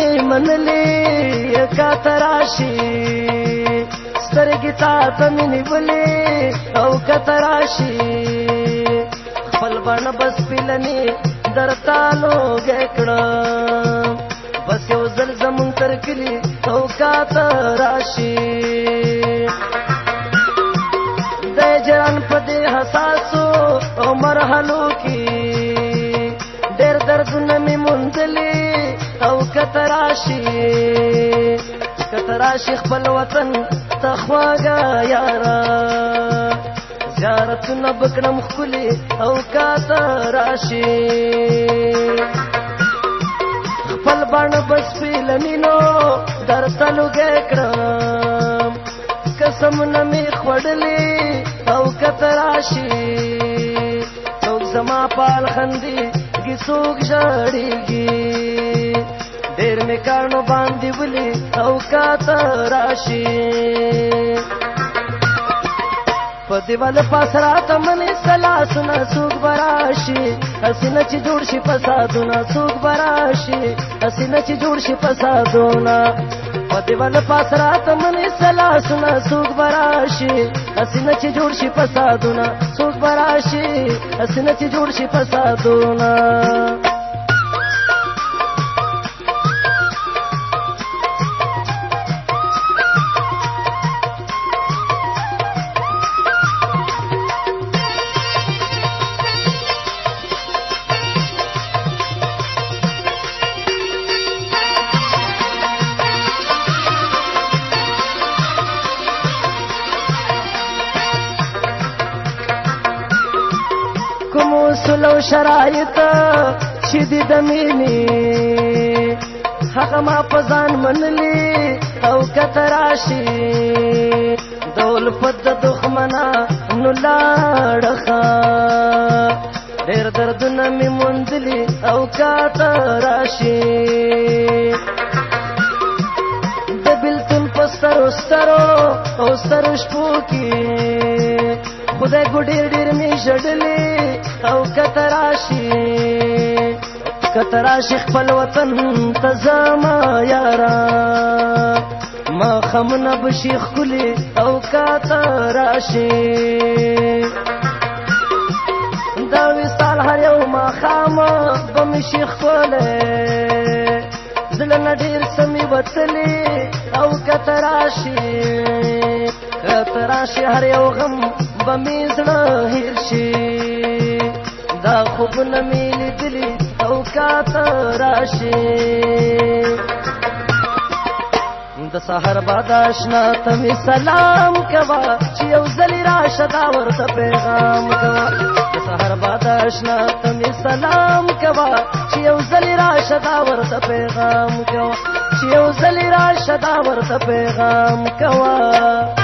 می منلې کاته راشي سترګې تا ته مې نیولې او کاته راشي خپل بڼه بس پیلنې درته لوګی کړم بس یو ځل زمونږ تر کلي او کاته راشي د جران په دې حساسو او مرحلو کې ډېر دردونه مې موندلې او کته راشي خپل وطن ته خواږه یاره زیارتونه به کړم ښکلي او کاته راشي خپل بڼه به سپېله مینو درته لوګی کړم قسمونه مې خوړلې او کته راشي څوک زما پال خندي ګي څوک ژړېږي ډېر مې کاڼو باندې ولي او کاته راشي په دیوال پاس راته منې سلاسونه څوک به راشي هسې نه چې جوړ شي فسادونه څوک به راشي هسې نه چې جوړ شي فسادونه په دیوال پاس راته منې سلاسونه څوک به راشي هسې نه چې جوړ شي فسادونه څوک به راشي هسې نه چې جوړ شي فسادونه کوم اصول او شرایط چې دي د مینې هغه ما په ځان منلي او کته راشي د الفت د دښمنانو لاړه ښه ډېر دردونه مې موندلي او کته راشي د بېلتون په سترو او سترو شپو کې خدای کو ډېر مې ژړلې او کته راشي خپل وطن ته زما یاره ماښامونه به شي ښکلي او کته راشي دا وصال هر یو ماښام به مې شي ښکلی زړه نه ډېر څه مې وتلې او کته راشي هر یو غم به مې زړه هېر شي دا خوبونه مې لیدلي او کاته راشي د سحر باد آشنا ته مې سلام کوه چې یو ځلې راشه دا ورته پیغام کوه د سحر باد آشنا ته مې سلام کوه چې یو ځلې راشه دا ورته پیغام کوه